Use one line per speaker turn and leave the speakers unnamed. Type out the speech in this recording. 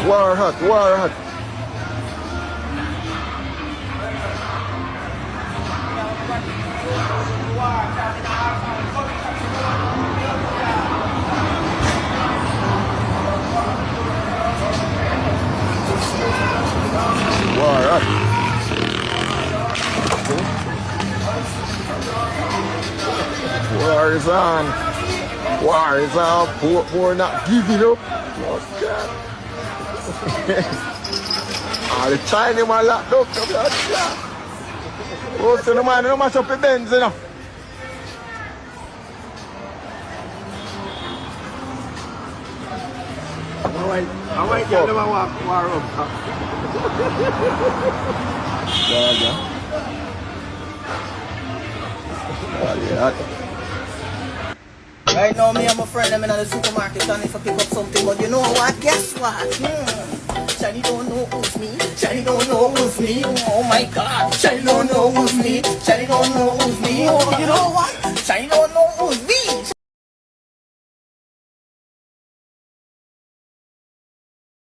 War hot, war hot. War hot. War is on. War is on. Poor not giving up. Oh, God. The Chinese man locked up. Oh, so the man don't mash up the Benz, you know.
I might get them a war up.
Right now, me and my friend, I'm in the supermarket and if I pick up something, but you know what? Guess what? Shiny don't know who's me. Shiny don't know who's me. Oh my God. Shiny don't know who's me. Shiny don't know who's me. Oh, you know what? Shiny don't